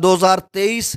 2023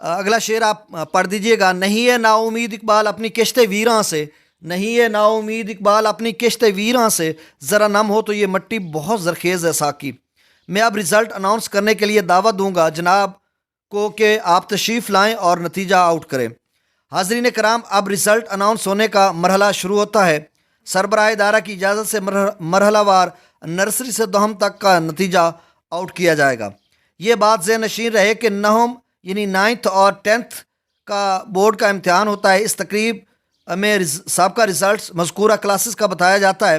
اگلا شعر آپ پڑھ دیجئے گا. نہیں ہے نا امید اقبال اپنی کشت ویراں سے, نہیں ہے نا امید اقبال اپنی کشت ویراں سے, ذرا نم ہو تو یہ مٹی بہت زرخیز ہے ساقی. میں اب رزلٹ اناؤنس کرنے کے لیے دعوت دوں گا جناب کو کہ آپ تشریف لائیں اور نتیجہ آؤٹ کریں. حاضرین کرام, اب رزلٹ اناؤنس ہونے کا مرحلہ شروع ہوتا ہے. سربراہ ادارہ کی اجازت سے مرحلہ وار نرسری سے دوہم تک کا نتیجہ آؤٹ کیا جائے گا. یہ بات ذہن نشین رہے کہ نہم یعنی 9th اور 10th کا بورڈ کا امتحان ہوتا ہے. اس تقریب میں سابقہ رزلٹس مذکورہ کلاسز کا بتایا جاتا ہے.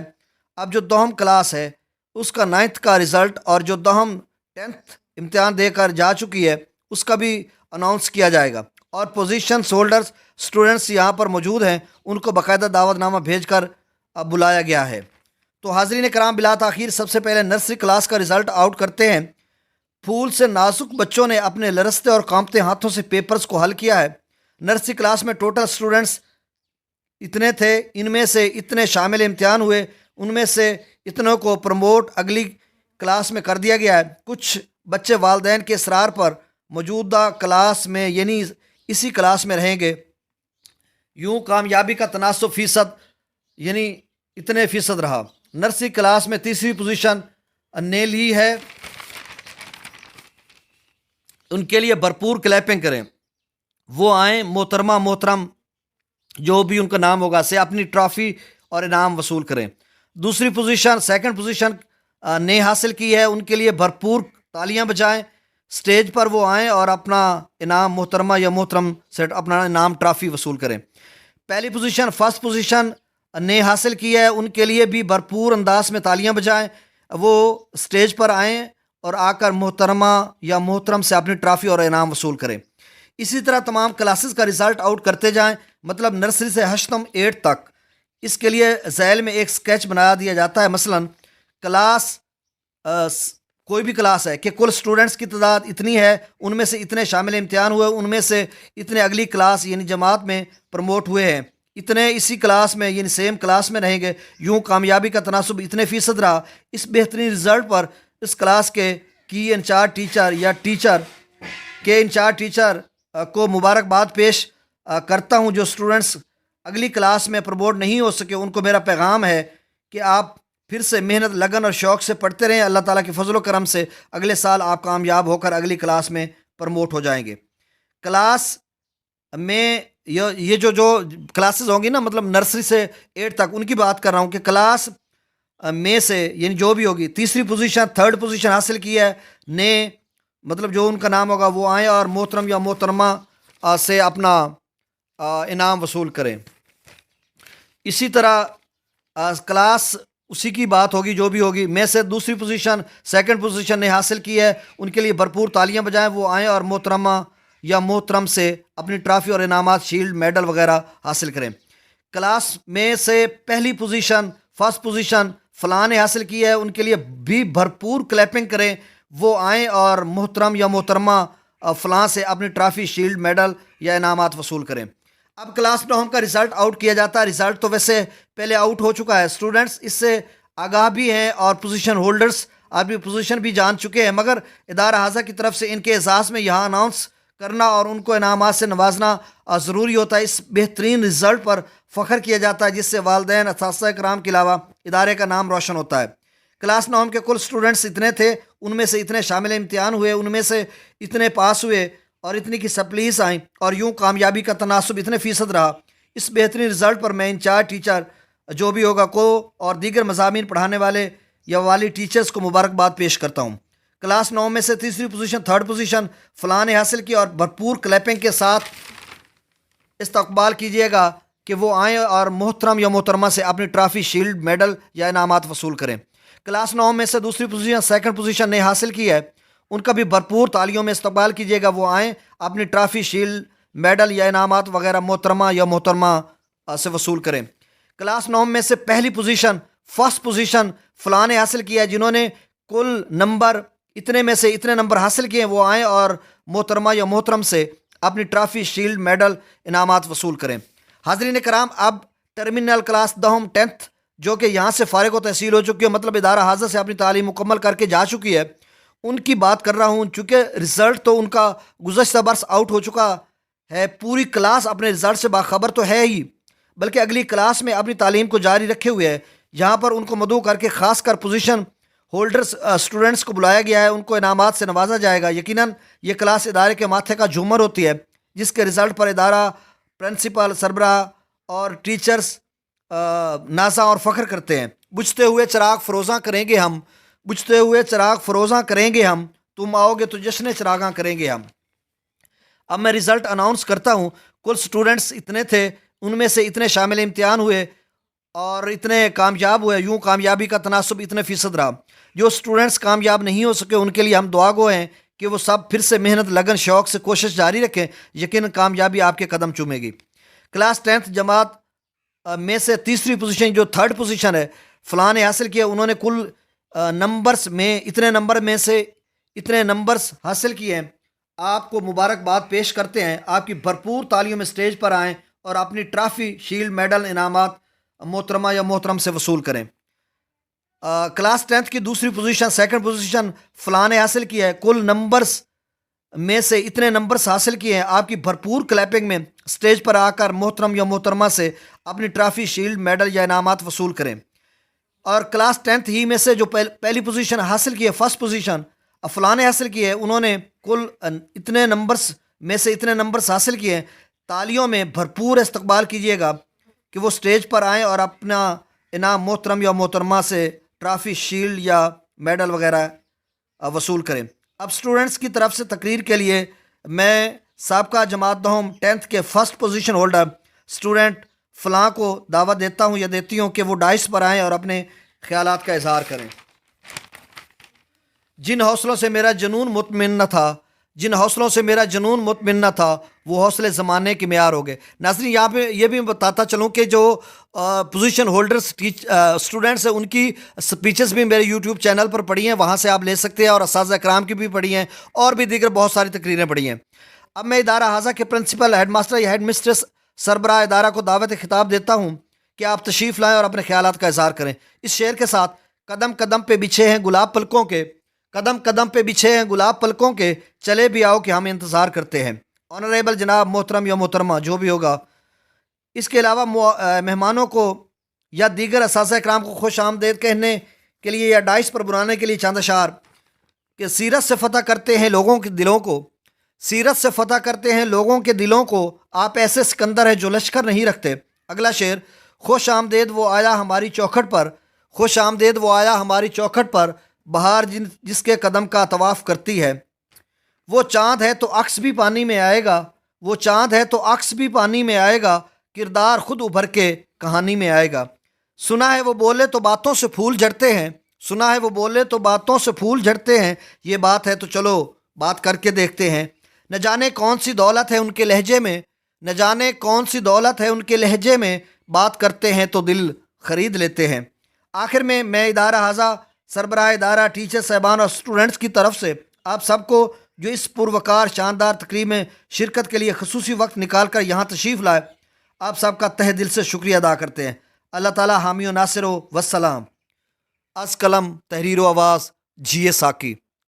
اب جو دوہم کلاس ہے اس کا 9th کا رزلٹ اور جو دوہم 10th امتحان دے کر جا چکی ہے اس کا بھی اناؤنس کیا جائے گا. اور پوزیشنز ہولڈرز اسٹوڈنٹس یہاں پر موجود ہیں, ان کو باقاعدہ دعوت نامہ بھیج کر بلایا گیا ہے. تو حاضرین کرام, بلا تاخیر سب سے پہلے نرسری کلاس کا رزلٹ آؤٹ کرتے ہیں. پھول سے نازک بچوں نے اپنے لرزتے اور کانپتے ہاتھوں سے پیپرز کو حل کیا ہے. نرسری کلاس میں ٹوٹل اسٹوڈنٹس اتنے تھے, ان میں سے اتنے شامل امتحان ہوئے, ان میں سے اتنوں کو پروموٹ اگلی کلاس میں کر دیا گیا ہے. کچھ بچے والدین کے اصرار پر موجودہ کلاس میں یعنی اسی کلاس میں رہیں گے. یوں کامیابی کا تناسب فیصد یعنی اتنے فیصد رہا. نرسری کلاس میں تیسری پوزیشن نے لی ہے, ان کے لیے بھرپور کلیپنگ کریں. وہ آئیں محترمہ محترم جو بھی ان کا نام ہوگا سے اپنی ٹرافی اور انعام وصول کریں. دوسری پوزیشن سیکنڈ پوزیشن نے حاصل کی ہے, ان کے لیے بھرپور تالیاں بجائیں. سٹیج پر وہ آئیں اور اپنا انعام محترمہ یا محترم سے اپنا انعام ٹرافی وصول کریں. پہلی پوزیشن فرسٹ پوزیشن نے حاصل کی ہے, ان کے لیے بھی بھرپور انداز میں تالیاں بجائیں. وہ سٹیج پر آئیں اور آ کر محترمہ یا محترم سے اپنی ٹرافی اور انعام وصول کریں. اسی طرح تمام کلاسز کا رزلٹ آؤٹ کرتے جائیں, مطلب نرسری سے 8th 8 تک. اس کے لیے ذیل میں ایک سکیچ بنا دیا جاتا ہے. مثلا کلاس کوئی بھی کلاس ہے کہ کل اسٹوڈنٹس کی تعداد اتنی ہے, ان میں سے اتنے شامل امتحان ہوئے, ان میں سے اتنے اگلی کلاس یعنی جماعت میں پروموٹ ہوئے ہیں, اتنے اسی کلاس میں یعنی سیم کلاس میں رہیں گے. یوں کامیابی کا تناسب اتنے فیصد رہا. اس بہترین رزلٹ پر اس کلاس کے کی انچارج ٹیچر یا ٹیچر کے انچارج ٹیچر کو مبارکباد پیش کرتا ہوں. جو اسٹوڈنٹس اگلی کلاس میں پروموٹ نہیں ہو سکے, ان کو میرا پیغام ہے کہ آپ پھر سے محنت لگن اور شوق سے پڑھتے رہیں. اللہ تعالیٰ کے فضل و کرم سے اگلے سال آپ کامیاب ہو کر اگلی کلاس میں پروموٹ ہو جائیں گے. کلاس میں یہ جو کلاسز ہوں گی نا, مطلب نرسری سے 8 تک, ان کی بات کر رہا ہوں کہ کلاس میں سے یعنی جو بھی ہوگی تیسری پوزیشن تھرڈ پوزیشن حاصل کی ہے نے, مطلب جو ان کا نام ہوگا وہ آئیں اور محترم یا محترمہ سے اپنا انعام وصول کریں. اسی طرح کلاس اسی کی بات ہوگی جو بھی ہوگی میں سے دوسری پوزیشن سیکنڈ پوزیشن نے حاصل کی ہے, ان کے لیے بھرپور تالیاں بجائیں. وہ آئیں اور محترمہ یا محترم سے اپنی ٹرافی اور انعامات شیلڈ میڈل وغیرہ حاصل کریں. کلاس میں سے پہلی پوزیشن فرسٹ پوزیشن فلاں نے حاصل کی ہے, ان کے لیے بھی بھرپور کلیپنگ کریں. وہ آئیں اور محترم یا محترمہ فلاں سے اپنی ٹرافی شیلڈ میڈل یا انعامات وصول کریں. اب کلاس 9 کا رزلٹ آؤٹ کیا جاتا ہے. رزلٹ تو ویسے پہلے آؤٹ ہو چکا ہے, اسٹوڈنٹس اس سے آگاہ بھی ہیں اور پوزیشن ہولڈرز آپ بھی پوزیشن بھی جان چکے ہیں, مگر ادارہ اعضاء کی طرف سے ان کے اعزاز میں یہاں اناؤنس کرنا اور ان کو انعامات سے نوازنا ضروری ہوتا ہے. اس بہترین رزلٹ پر فخر کیا جاتا ہے جس سے والدین اساتذہ کرام کے علاوہ ادارے کا نام روشن ہوتا ہے. کلاس 9 کے کل اسٹوڈنٹس اتنے تھے, ان میں سے اتنے شامل امتحان ہوئے, ان میں سے اتنے پاس ہوئے اور اتنی کی سپلیز آئیں, اور یوں کامیابی کا تناسب اتنے فیصد رہا. اس بہترین رزلٹ پر میں انچارج ٹیچر جو بھی ہوگا کو اور دیگر مضامین پڑھانے والے یا والی ٹیچرز کو مبارکباد پیش کرتا ہوں. کلاس 9 میں سے تیسری پوزیشن تھرڈ پوزیشن فلاں نے حاصل کی, اور بھرپور کلیپنگ کے ساتھ استقبال کیجیے گا کہ وہ آئیں اور محترم یا محترمہ سے اپنی ٹرافی شیلڈ میڈل یا انعامات وصول کریں. کلاس 9 میں سے دوسری پوزیشن سیکنڈ پوزیشن نے حاصل کی ہے, ان کا بھی بھرپور تالیوں میں استقبال کیجیے گا. وہ آئیں اپنی ٹرافی شیلڈ میڈل یا انعامات وغیرہ محترمہ یا محترمہ سے وصول کریں. کلاس 9 میں سے پہلی پوزیشن فرسٹ پوزیشن فلاں نے حاصل کیا ہے, جنہوں نے کل نمبر اتنے میں سے اتنے نمبر حاصل کیے ہیں. وہ آئیں اور محترمہ یا محترم سے اپنی ٹرافی شیلڈ میڈل انعامات وصول کریں. حاضرین کرام, اب ٹرمینل کلاس 10th جو کہ یہاں سے فارغ و تحصیل ہو چکی ہے, مطلب ادارہ حاضر سے اپنی تعلیم مکمل کر کے جا چکی ہے, ان کی بات کر رہا ہوں، چونکہ رزلٹ تو ان کا گزشتہ برس آؤٹ ہو چکا ہے. پوری کلاس اپنے رزلٹ سے باخبر تو ہے ہی، بلکہ اگلی کلاس میں اپنی تعلیم کو جاری رکھے ہوئے ہے. یہاں پر ان کو مدعو کر کے خاص کر پوزیشن ہولڈرز اسٹوڈنٹس کو بلایا گیا ہے، ان کو انعامات سے نوازا جائے گا. یقیناً یہ کلاس ادارے کے ماتھے کا جھومر ہوتی ہے، جس کے رزلٹ پر ادارہ، پرنسپل، سربراہ اور ٹیچرز نازاں اور فخر کرتے ہیں. بجھتے ہوئے چراغ فروزاں کریں گے ہم، بجھتے ہوئے چراغ فروزاں کریں گے ہم، تم آؤ گے تو جشن چراغاں کریں گے ہم. اب میں رزلٹ اناؤنس کرتا ہوں. کل سٹوڈنٹس اتنے تھے، ان میں سے اتنے شامل امتحان ہوئے اور اتنے کامیاب ہوئے. یوں کامیابی کا تناسب اتنے فیصد رہا. جو سٹوڈنٹس کامیاب نہیں ہو سکے ان کے لیے ہم دعا گو ہیں کہ وہ سب پھر سے محنت، لگن، شوق سے کوشش جاری رکھیں. یقیناً کامیابی آپ کے قدم چومے گی. کلاس 10th جماعت میں سے تیسری پوزیشن، جو تھرڈ پوزیشن ہے، فلاں نے حاصل کیا. انہوں نے کل نمبرز میں اتنے نمبر میں سے اتنے نمبرز حاصل کیے ہیں. آپ کو مبارکباد پیش کرتے ہیں. آپ کی بھرپور تالیوں میں سٹیج پر آئیں اور اپنی ٹرافی، شیلڈ، میڈل، انعامات محترمہ یا محترم سے وصول کریں. کلاس 10th کی دوسری پوزیشن، سیکنڈ پوزیشن فلاں نے حاصل کیا ہے. کل نمبرز میں سے اتنے نمبرز حاصل کیے ہیں. آپ کی بھرپور کلیپنگ میں سٹیج پر آ کر محترم یا محترمہ سے اپنی ٹرافی، شیلڈ، میڈل یا انعامات وصول کریں. اور کلاس 10th ہی میں سے جو پہلی پوزیشن حاصل کی ہے، فرسٹ پوزیشن فلاں نے حاصل کی ہے، انہوں نے کل اتنے نمبرز میں سے اتنے نمبرز حاصل کیے ہیں. تالیوں میں بھرپور استقبال کیجیے گا کہ وہ سٹیج پر آئیں اور اپنا انعام محترم یا محترمہ سے ٹرافی، شیلڈ یا میڈل وغیرہ وصول کریں. اب سٹوڈنٹس کی طرف سے تقریر کے لیے میں سابقہ جماعت دہم 10th کے فرسٹ پوزیشن ہولڈر سٹوڈنٹ فلاں کو دعوت دیتا ہوں یا دیتی ہوں کہ وہ ڈائس پر آئیں اور اپنے خیالات کا اظہار کریں. جن حوصلوں سے میرا جنون مطمئن نہ تھا، جن حوصلوں سے میرا جنون مطمئن نہ تھا، وہ حوصلے زمانے کے معیار ہو گئے. ناظرین، یہاں پہ یہ بھی بتاتا چلوں کہ جو پوزیشن ہولڈرس اسٹوڈنٹس ہیں، ان کی سپیچز بھی میرے یوٹیوب چینل پر پڑھی ہیں، وہاں سے آپ لے سکتے ہیں. اور اساتذہ کرام کی بھی پڑھی ہیں، اور بھی دیگر بہت ساری تقریریں پڑھی ہیں. اب میں ادارہ حاضہ کے پرنسپل، ہیڈ ماسٹر یا ہیڈ مسٹریس، سربراہ ادارہ کو دعوت خطاب دیتا ہوں کہ آپ تشریف لائیں اور اپنے خیالات کا اظہار کریں. اس شعر کے ساتھ: قدم قدم پہ بچھے ہیں گلاب پلکوں کے، قدم قدم پہ بچھے ہیں گلاب پلکوں کے، چلے بھی آؤ کہ ہم انتظار کرتے ہیں. آنریبل جناب، محترم یا محترمہ جو بھی ہوگا. اس کے علاوہ مہمانوں کو یا دیگر اساتذہ اکرام کو خوش آمدید کہنے کے لیے یا ڈائس پر بلانے کے لیے چند اشعار کہ سیرت سے فتح کرتے ہیں لوگوں کے دلوں کو، سیرت سے فتح کرتے ہیں لوگوں کے دلوں کو، آپ ایسے سکندر ہیں جو لشکر نہیں رکھتے. اگلا شعر: خوش آمدید وہ آیا ہماری چوکھٹ پر، خوش آمدید وہ آیا ہماری چوکھٹ پر، بہار جس کے قدم کا طواف کرتی ہے. وہ چاند ہے تو عکس بھی پانی میں آئے گا، وہ چاند ہے تو عکس بھی پانی میں آئے گا، کردار خود ابھر کے کہانی میں آئے گا. سنا ہے وہ بولے تو باتوں سے پھول جھڑتے ہیں، سنا ہے وہ بولے تو باتوں سے پھول جھڑتے ہیں، یہ بات ہے تو چلو بات کر کے دیکھتے ہیں. نہ جانے کون سی دولت ہے ان کے لہجے میں، نہ جانے کون سی دولت ہے ان کے لہجے میں، بات کرتے ہیں تو دل خرید لیتے ہیں. آخر میں ادارہ حاضہ، سربراہ ادارہ، ٹیچر صاحبان اور اسٹوڈنٹس کی طرف سے آپ سب کو جو اس پروقار شاندار تقریب میں شرکت کے لیے خصوصی وقت نکال کر یہاں تشریف لائے، آپ سب کا تہ دل سے شکریہ ادا کرتے ہیں. اللہ تعالیٰ حامی و ناصر و والسلام. از قلم، تحریر و آواز، جی اے ساکی.